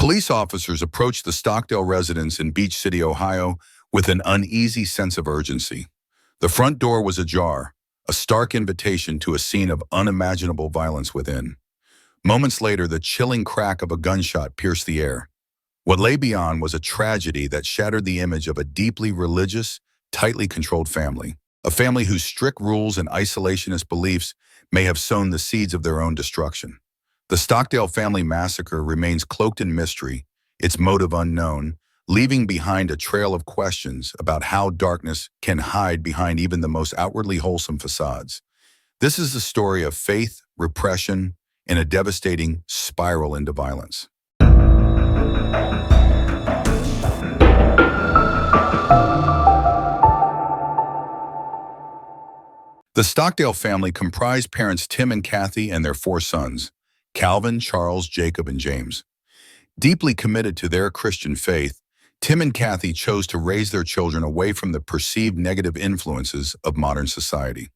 Police officers approached the Stockdale residence in Beach City, Ohio, with an uneasy sense of urgency. The front door was ajar, a stark invitation to a scene of unimaginable violence within. Moments later, the chilling crack of a gunshot pierced the air. What lay beyond was a tragedy that shattered the image of a deeply religious, tightly controlled family. A family whose strict rules and isolationist beliefs may have sown the seeds of their own destruction. The Stockdale family massacre remains cloaked in mystery, its motive unknown, leaving behind a trail of questions about how darkness can hide behind even the most outwardly wholesome facades. This is the story of faith, repression, and a devastating spiral into violence. The Stockdale family comprised parents Tim and Kathy and their 4 sons, Calvin, Charles, Jacob, and James. Deeply committed to their Christian faith, Tim and Kathy chose to raise their children away from the perceived negative influences of modern society.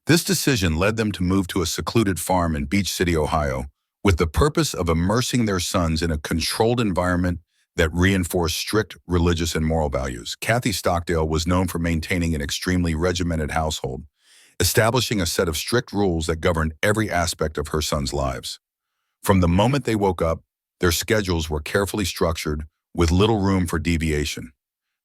This decision led them to move to a secluded farm in Beach City, Ohio, with the purpose of immersing their sons in a controlled environment that reinforced strict religious and moral values. Kathy Stockdale was known for maintaining an extremely regimented household, establishing a set of strict rules that governed every aspect of her sons' lives. From the moment they woke up, their schedules were carefully structured, with little room for deviation.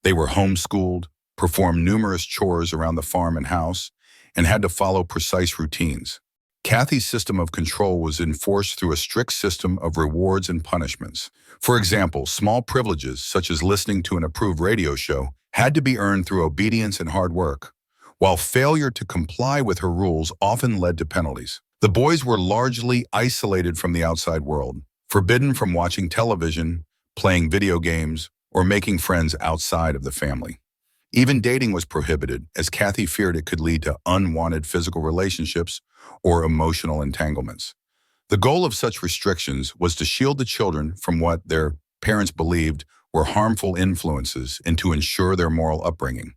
They were homeschooled, performed numerous chores around the farm and house, and had to follow precise routines. Kathy's system of control was enforced through a strict system of rewards and punishments. For example, small privileges, such as listening to an approved radio show, had to be earned through obedience and hard work, while failure to comply with her rules often led to penalties. The boys were largely isolated from the outside world, forbidden from watching television, playing video games, or making friends outside of the family. Even dating was prohibited, as Kathy feared it could lead to unwanted physical relationships or emotional entanglements. The goal of such restrictions was to shield the children from what their parents believed were harmful influences and to ensure their moral upbringing.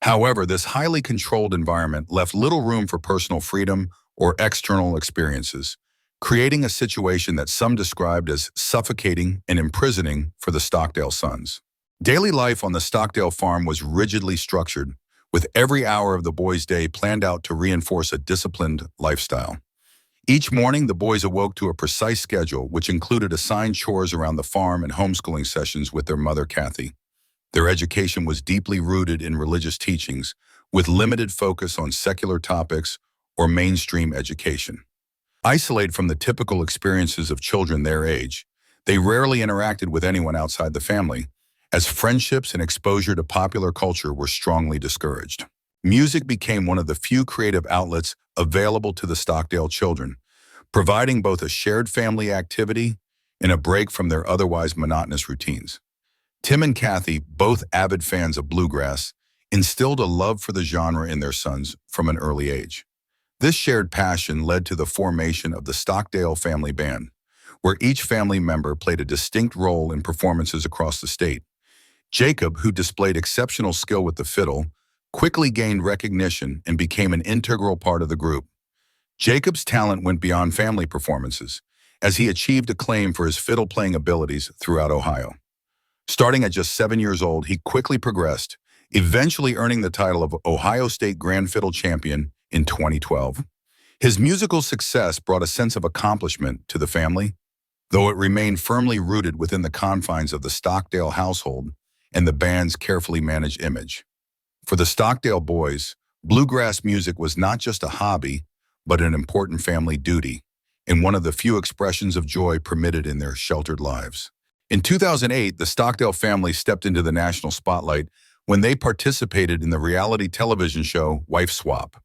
However, this highly controlled environment left little room for personal freedom or external experiences, creating a situation that some described as suffocating and imprisoning for the Stockdale sons. Daily life on the Stockdale farm was rigidly structured, with every hour of the boys' day planned out to reinforce a disciplined lifestyle. Each morning, the boys awoke to a precise schedule, which included assigned chores around the farm and homeschooling sessions with their mother, Kathy. Their education was deeply rooted in religious teachings, with limited focus on secular topics or mainstream education. Isolated from the typical experiences of children their age, they rarely interacted with anyone outside the family, as friendships and exposure to popular culture were strongly discouraged. Music became one of the few creative outlets available to the Stockdale children, providing both a shared family activity and a break from their otherwise monotonous routines. Tim and Kathy, both avid fans of bluegrass, instilled a love for the genre in their sons from an early age. This shared passion led to the formation of the Stockdale Family Band, where each family member played a distinct role in performances across the state. Jacob, who displayed exceptional skill with the fiddle, quickly gained recognition and became an integral part of the group. Jacob's talent went beyond family performances, as he achieved acclaim for his fiddle-playing abilities throughout Ohio. Starting at just 7 years old, he quickly progressed, eventually earning the title of Ohio State Grand Fiddle Champion in 2012. His musical success brought a sense of accomplishment to the family, though it remained firmly rooted within the confines of the Stockdale household and the band's carefully managed image. For the Stockdale boys, bluegrass music was not just a hobby, but an important family duty, and one of the few expressions of joy permitted in their sheltered lives. In 2008, the Stockdale family stepped into the national spotlight when they participated in the reality television show Wife Swap.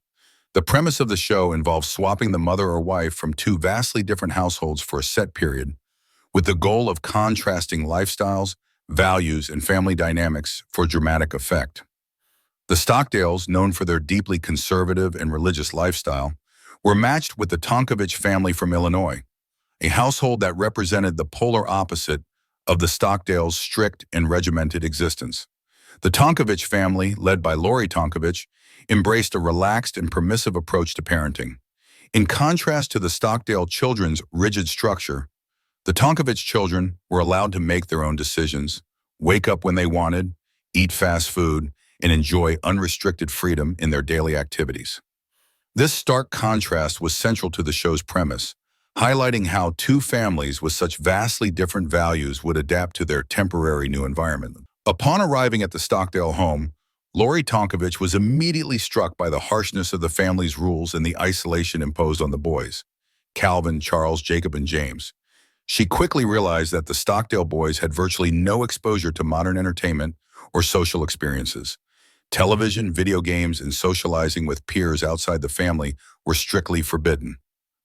The premise of the show involves swapping the mother or wife from 2 vastly different households for a set period, with the goal of contrasting lifestyles, values, and family dynamics for dramatic effect. The Stockdales, known for their deeply conservative and religious lifestyle, were matched with the Tonkovich family from Illinois, a household that represented the polar opposite of the Stockdales' strict and regimented existence. The Tonkovich family, led by Lori Tonkovich, embraced a relaxed and permissive approach to parenting. In contrast to the Stockdale children's rigid structure, The Tonkovich children were allowed to make their own decisions, wake up when they wanted, eat fast food, and enjoy unrestricted freedom in their daily activities. This stark contrast was central to the show's premise, highlighting how two families with such vastly different values would adapt to their temporary new environment. Upon arriving at the Stockdale home, Lori Tonkovich was immediately struck by the harshness of the family's rules and the isolation imposed on the boys, Calvin, Charles, Jacob, and James. She quickly realized that the Stockdale boys had virtually no exposure to modern entertainment or social experiences. Television, video games, and socializing with peers outside the family were strictly forbidden.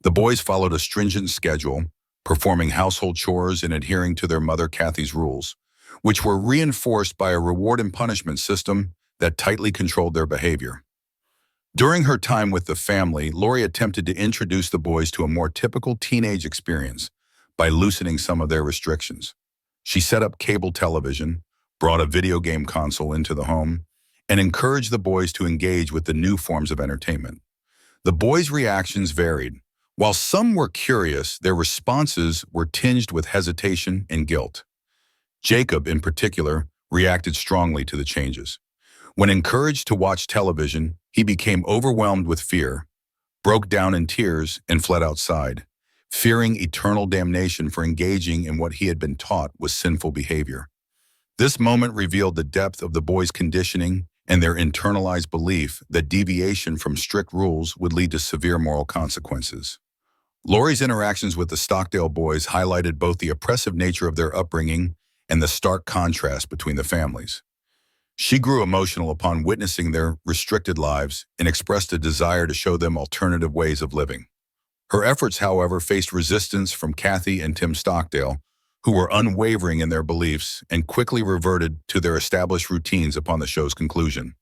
The boys followed a stringent schedule, performing household chores and adhering to their mother Kathy's rules, which were reinforced by a reward and punishment system that tightly controlled their behavior. During her time with the family, Lori attempted to introduce the boys to a more typical teenage experience by loosening some of their restrictions. She set up cable television, brought a video game console into the home, and encouraged the boys to engage with the new forms of entertainment. The boys' reactions varied. While some were curious, their responses were tinged with hesitation and guilt. Jacob, in particular, reacted strongly to the changes. When encouraged to watch television, he became overwhelmed with fear, broke down in tears, and fled outside, fearing eternal damnation for engaging in what he had been taught was sinful behavior. This moment revealed the depth of the boys' conditioning and their internalized belief that deviation from strict rules would lead to severe moral consequences. Lori's interactions with the Stockdale boys highlighted both the oppressive nature of their upbringing and the stark contrast between the families. She grew emotional upon witnessing their restricted lives and expressed a desire to show them alternative ways of living. Her efforts, however, faced resistance from Kathy and Tim Stockdale, who were unwavering in their beliefs and quickly reverted to their established routines upon the show's conclusion.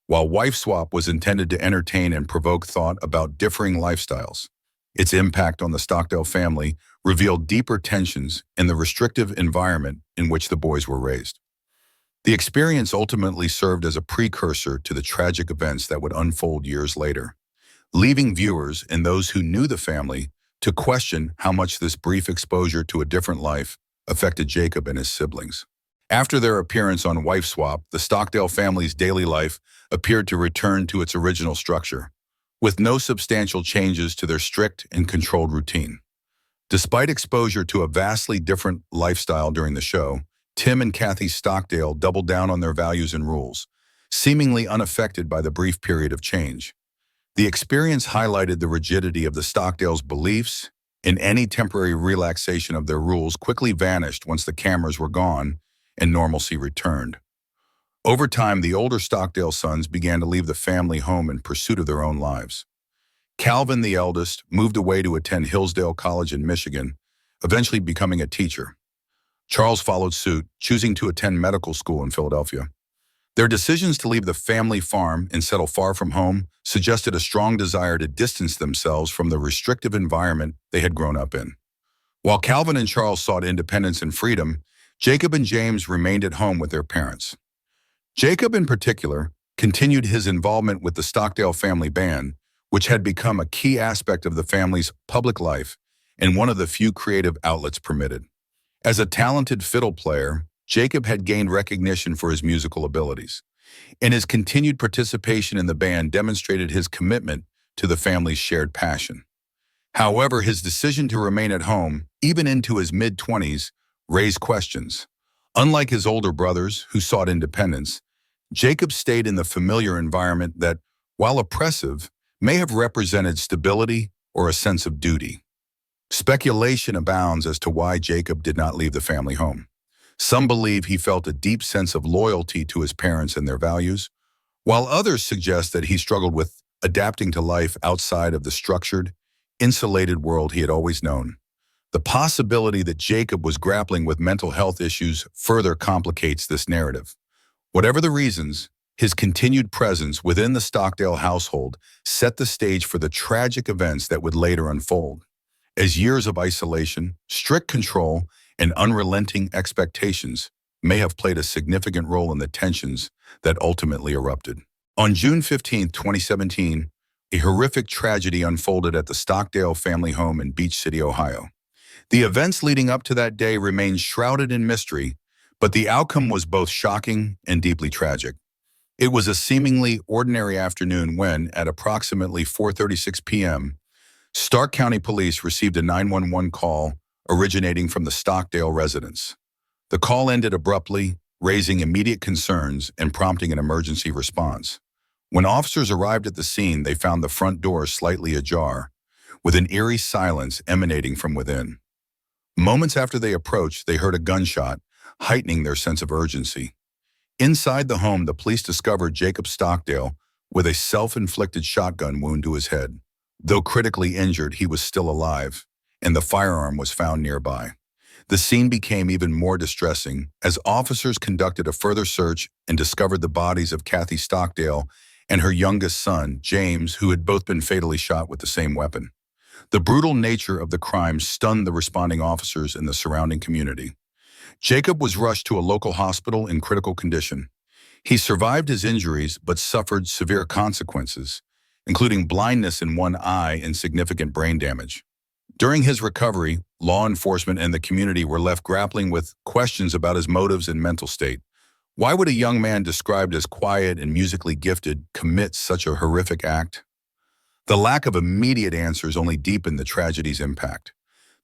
While Wife Swap was intended to entertain and provoke thought about differing lifestyles, its impact on the Stockdale family revealed deeper tensions in the restrictive environment in which the boys were raised. The experience ultimately served as a precursor to the tragic events that would unfold years later, leaving viewers and those who knew the family to question how much this brief exposure to a different life affected Jacob and his siblings. After their appearance on Wife Swap, the Stockdale family's daily life appeared to return to its original structure, with no substantial changes to their strict and controlled routine. Despite exposure to a vastly different lifestyle during the show, Tim and Kathy Stockdale doubled down on their values and rules, seemingly unaffected by the brief period of change. The experience highlighted the rigidity of the Stockdales' beliefs, and any temporary relaxation of their rules quickly vanished once the cameras were gone and normalcy returned. Over time, the older Stockdale sons began to leave the family home in pursuit of their own lives. Calvin, the eldest, moved away to attend Hillsdale College in Michigan, eventually becoming a teacher. Charles followed suit, choosing to attend medical school in Philadelphia. Their decisions to leave the family farm and settle far from home suggested a strong desire to distance themselves from the restrictive environment they had grown up in. While Calvin and Charles sought independence and freedom, Jacob and James remained at home with their parents. Jacob, in particular, continued his involvement with the Stockdale family band, which had become a key aspect of the family's public life and one of the few creative outlets permitted. As a talented fiddle player, Jacob had gained recognition for his musical abilities, and his continued participation in the band demonstrated his commitment to the family's shared passion. However, his decision to remain at home, even into his mid-20s, raised questions. Unlike his older brothers, who sought independence, Jacob stayed in the familiar environment that, while oppressive, may have represented stability or a sense of duty. Speculation abounds as to why Jacob did not leave the family home. Some believe he felt a deep sense of loyalty to his parents and their values, while others suggest that he struggled with adapting to life outside of the structured, insulated world he had always known. The possibility that Jacob was grappling with mental health issues further complicates this narrative. Whatever the reasons, his continued presence within the Stockdale household set the stage for the tragic events that would later unfold. As years of isolation, strict control, and unrelenting expectations may have played a significant role in the tensions that ultimately erupted. On June 15, 2017, a horrific tragedy unfolded at the Stockdale family home in Beach City, Ohio. The events leading up to that day remained shrouded in mystery, but the outcome was both shocking and deeply tragic. It was a seemingly ordinary afternoon when, at approximately 4:36 p.m., Stark County Police received a 911 call originating from the Stockdale residence. The call ended abruptly, raising immediate concerns and prompting an emergency response. When officers arrived at the scene, they found the front door slightly ajar, with an eerie silence emanating from within. Moments after they approached, they heard a gunshot, heightening their sense of urgency. Inside the home, the police discovered Jacob Stockdale with a self-inflicted shotgun wound to his head. Though critically injured, he was still alive, and the firearm was found nearby. The scene became even more distressing as officers conducted a further search and discovered the bodies of Kathy Stockdale and her youngest son, James, who had both been fatally shot with the same weapon. The brutal nature of the crime stunned the responding officers and the surrounding community. Jacob was rushed to a local hospital in critical condition. He survived his injuries but suffered severe consequences, including blindness in one eye and significant brain damage. During his recovery, law enforcement and the community were left grappling with questions about his motives and mental state. Why would a young man described as quiet and musically gifted commit such a horrific act? The lack of immediate answers only deepened the tragedy's impact.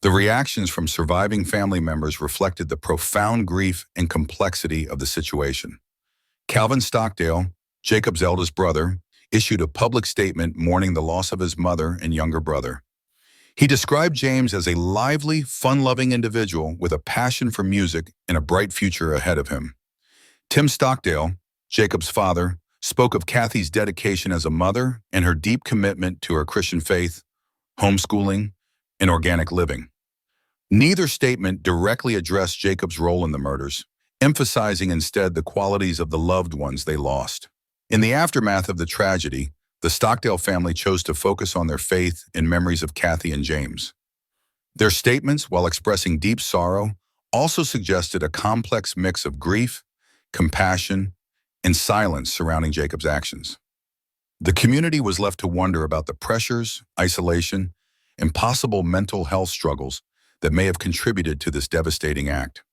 The reactions from surviving family members reflected the profound grief and complexity of the situation. Calvin Stockdale, Jacob's eldest brother, issued a public statement mourning the loss of his mother and younger brother. He described James as a lively, fun-loving individual with a passion for music and a bright future ahead of him. Tim Stockdale, Jacob's father, spoke of Kathy's dedication as a mother and her deep commitment to her Christian faith, homeschooling, and organic living. Neither statement directly addressed Jacob's role in the murders, emphasizing instead the qualities of the loved ones they lost. In the aftermath of the tragedy, the Stockdale family chose to focus on their faith and memories of Kathy and James. Their statements, while expressing deep sorrow, also suggested a complex mix of grief, compassion, and silence surrounding Jacob's actions. The community was left to wonder about the pressures, isolation, and possible mental health struggles that may have contributed to this devastating act.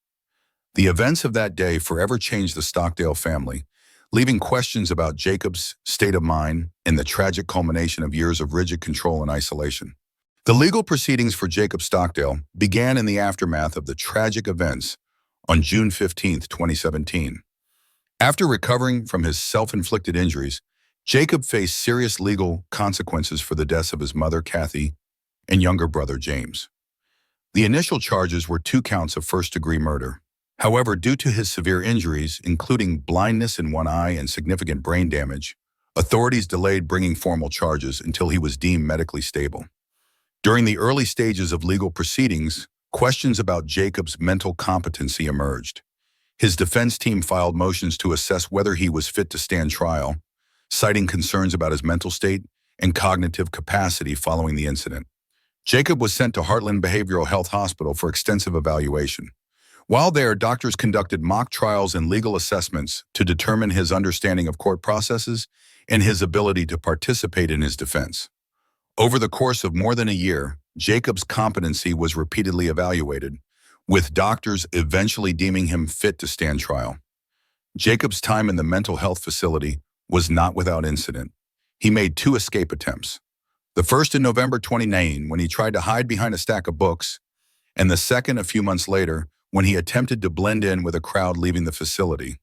The events of that day forever changed the Stockdale family, leaving questions about Jacob's state of mind and the tragic culmination of years of rigid control and isolation. The legal proceedings for Jacob Stockdale began in the aftermath of the tragic events on June 15, 2017. After recovering from his self-inflicted injuries, Jacob faced serious legal consequences for the deaths of his mother, Kathy, and younger brother, James. The initial charges were 2 counts of first-degree murder. However, due to his severe injuries, including blindness in one eye and significant brain damage, authorities delayed bringing formal charges until he was deemed medically stable. During the early stages of legal proceedings, questions about Jacob's mental competency emerged. His defense team filed motions to assess whether he was fit to stand trial, citing concerns about his mental state and cognitive capacity following the incident. Jacob was sent to Heartland Behavioral Health Hospital for extensive evaluation. While there, doctors conducted mock trials and legal assessments to determine his understanding of court processes and his ability to participate in his defense. Over the course of more than a year, Jacob's competency was repeatedly evaluated, with doctors eventually deeming him fit to stand trial. Jacob's time in the mental health facility was not without incident. He made 2 escape attempts. The first in November 2019, when he tried to hide behind a stack of books, and the second a few months later, when he attempted to blend in with a crowd leaving the facility.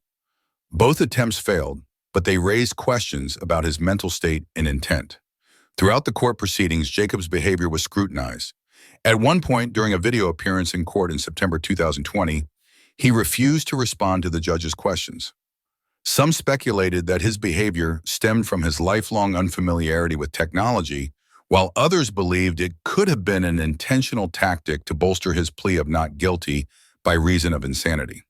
Both attempts failed, but they raised questions about his mental state and intent. Throughout the court proceedings, Jacob's behavior was scrutinized. At one point, during a video appearance in court in September 2020, he refused to respond to the judge's questions. Some speculated that his behavior stemmed from his lifelong unfamiliarity with technology, while others believed it could have been an intentional tactic to bolster his plea of not guilty by reason of insanity.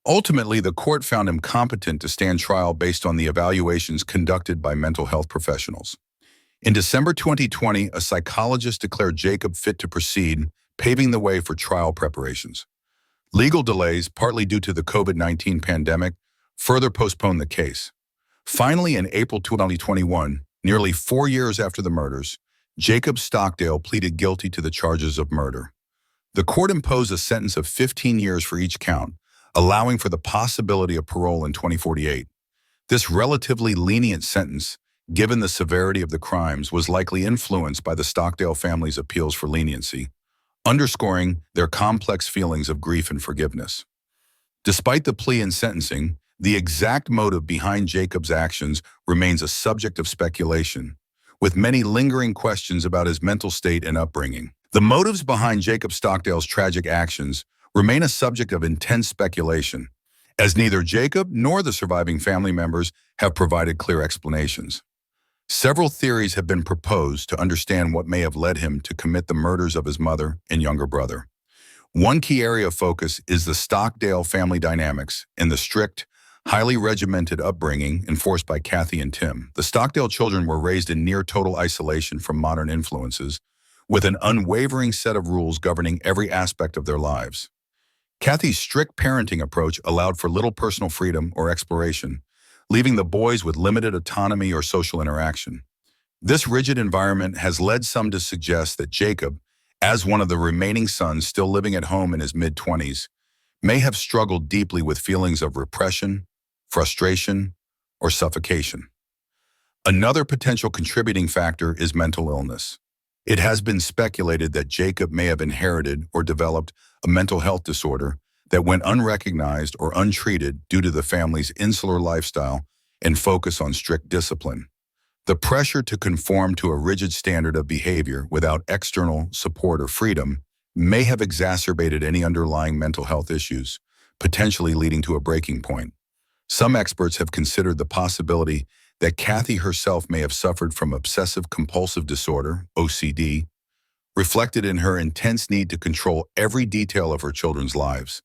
Ultimately, the court found him competent to stand trial based on the evaluations conducted by mental health professionals. In December 2020, a psychologist declared Jacob fit to proceed, paving the way for trial preparations. Legal delays, partly due to the COVID-19 pandemic, further postponed the case. Finally, in April 2021, nearly 4 years after the murders, Jacob Stockdale pleaded guilty to the charges of murder. The court imposed a sentence of 15 years for each count, allowing for the possibility of parole in 2048. This relatively lenient sentence, given the severity of the crimes, was likely influenced by the Stockdale family's appeals for leniency, underscoring their complex feelings of grief and forgiveness. Despite the plea and sentencing, the exact motive behind Jacob's actions remains a subject of speculation, with many lingering questions about his mental state and upbringing. The motives behind Jacob Stockdale's tragic actions remain a subject of intense speculation, as neither Jacob nor the surviving family members have provided clear explanations. Several theories have been proposed to understand what may have led him to commit the murders of his mother and younger brother. One key area of focus is the Stockdale family dynamics and the strict, highly regimented upbringing enforced by Kathy and Tim. The Stockdale children were raised in near total isolation from modern influences, with an unwavering set of rules governing every aspect of their lives. Kathy's strict parenting approach allowed for little personal freedom or exploration, leaving the boys with limited autonomy or social interaction. This rigid environment has led some to suggest that Jacob, as one of the remaining sons still living at home in his mid-20s, may have struggled deeply with feelings of repression, frustration, or suffocation. Another potential contributing factor is mental illness. It has been speculated that Jacob may have inherited or developed a mental health disorder that went unrecognized or untreated due to the family's insular lifestyle and focus on strict discipline. The pressure to conform to a rigid standard of behavior without external support or freedom may have exacerbated any underlying mental health issues, potentially leading to a breaking point. Some experts have considered the possibility that Kathy herself may have suffered from obsessive-compulsive disorder, OCD, reflected in her intense need to control every detail of her children's lives,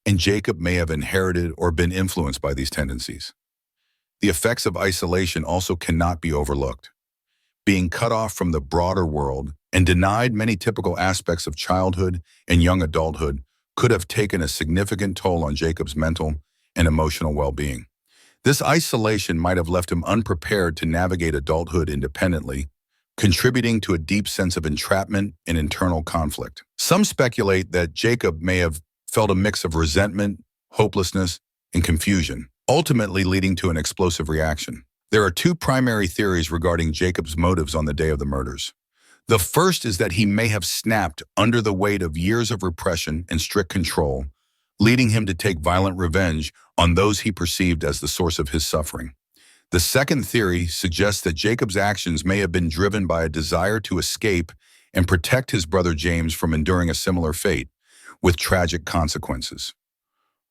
and Jacob may have inherited or been influenced by these tendencies. The effects of isolation also cannot be overlooked. Being cut off from the broader world and denied many typical aspects of childhood and young adulthood could have taken a significant toll on Jacob's mental and emotional well-being. This isolation might have left him unprepared to navigate adulthood independently, contributing to a deep sense of entrapment and internal conflict. Some speculate that Jacob may have felt a mix of resentment, hopelessness, and confusion, ultimately leading to an explosive reaction. There are two primary theories regarding Jacob's motives on the day of the murders. The first is that he may have snapped under the weight of years of repression and strict control, leading him to take violent revenge on those he perceived as the source of his suffering. The second theory suggests that Jacob's actions may have been driven by a desire to escape and protect his brother James from enduring a similar fate, with tragic consequences.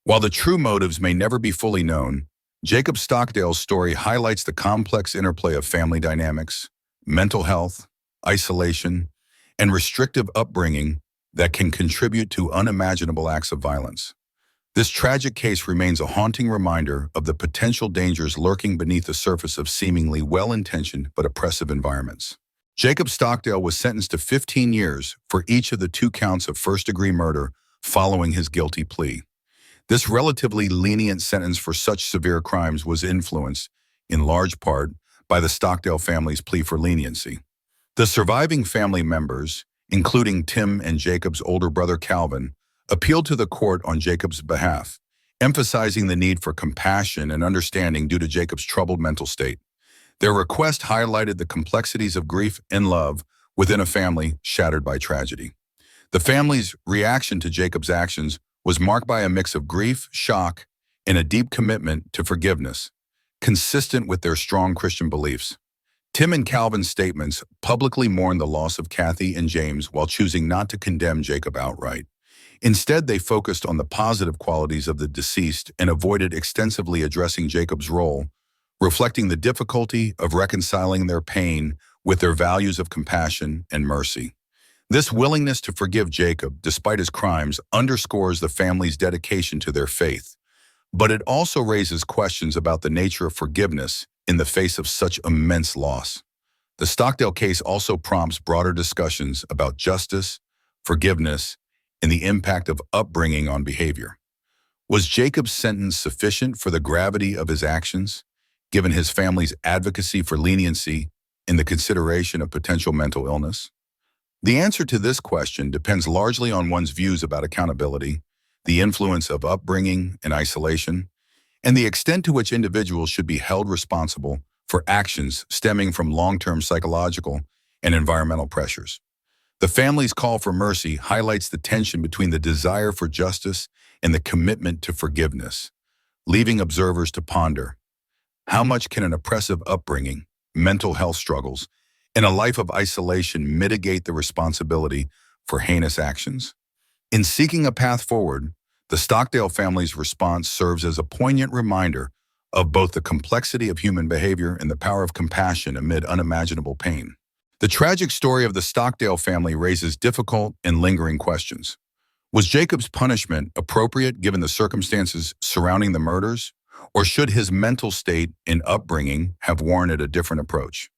While the true motives may never be fully known, Jacob Stockdale's story highlights the complex interplay of family dynamics, mental health, isolation, and restrictive upbringing that can contribute to unimaginable acts of violence. This tragic case remains a haunting reminder of the potential dangers lurking beneath the surface of seemingly well-intentioned but oppressive environments. Jacob Stockdale was sentenced to 15 years for each of the 2 counts of first-degree murder following his guilty plea. This relatively lenient sentence for such severe crimes was influenced, in large part, by the Stockdale family's plea for leniency. The surviving family members, including Tim and Jacob's older brother Calvin, appealed to the court on Jacob's behalf, emphasizing the need for compassion and understanding due to Jacob's troubled mental state. Their request highlighted the complexities of grief and love within a family shattered by tragedy. The family's reaction to Jacob's actions was marked by a mix of grief, shock, and a deep commitment to forgiveness, consistent with their strong Christian beliefs. Tim and Calvin's statements publicly mourned the loss of Kathy and James while choosing not to condemn Jacob outright. Instead, they focused on the positive qualities of the deceased and avoided extensively addressing Jacob's role, reflecting the difficulty of reconciling their pain with their values of compassion and mercy. This willingness to forgive Jacob, despite his crimes, underscores the family's dedication to their faith, but it also raises questions about the nature of forgiveness in the face of such immense loss. The Stockdale case also prompts broader discussions about justice, forgiveness, and the impact of upbringing on behavior. Was Jacob's sentence sufficient for the gravity of his actions, given his family's advocacy for leniency and the consideration of potential mental illness? The answer to this question depends largely on one's views about accountability, the influence of upbringing and isolation, and the extent to which individuals should be held responsible for actions stemming from long-term psychological and environmental pressures. The family's call for mercy highlights the tension between the desire for justice and the commitment to forgiveness, leaving observers to ponder, how much can an oppressive upbringing, mental health struggles, and a life of isolation mitigate the responsibility for heinous actions? In seeking a path forward, the Stockdale family's response serves as a poignant reminder of both the complexity of human behavior and the power of compassion amid unimaginable pain. The tragic story of the Stockdale family raises difficult and lingering questions. Was Jacob's punishment appropriate given the circumstances surrounding the murders, or should his mental state and upbringing have warranted a different approach?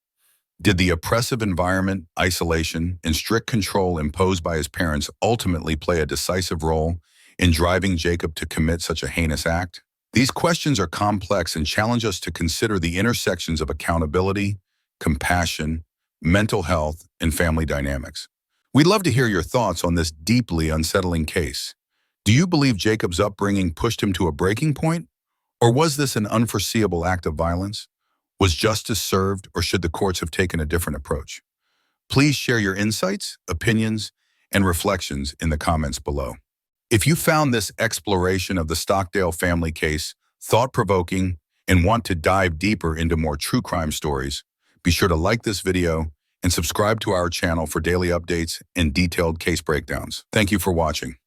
Did the oppressive environment, isolation, and strict control imposed by his parents ultimately play a decisive role in driving Jacob to commit such a heinous act? These questions are complex and challenge us to consider the intersections of accountability, compassion, mental health, and family dynamics. We'd love to hear your thoughts on this deeply unsettling case. Do you believe Jacob's upbringing pushed him to a breaking point? Or was this an unforeseeable act of violence? Was justice served, or should the courts have taken a different approach? Please share your insights, opinions, and reflections in the comments below. If you found this exploration of the Stockdale family case thought-provoking and want to dive deeper into more true crime stories, be sure to like this video and subscribe to our channel for daily updates and detailed case breakdowns. Thank you for watching.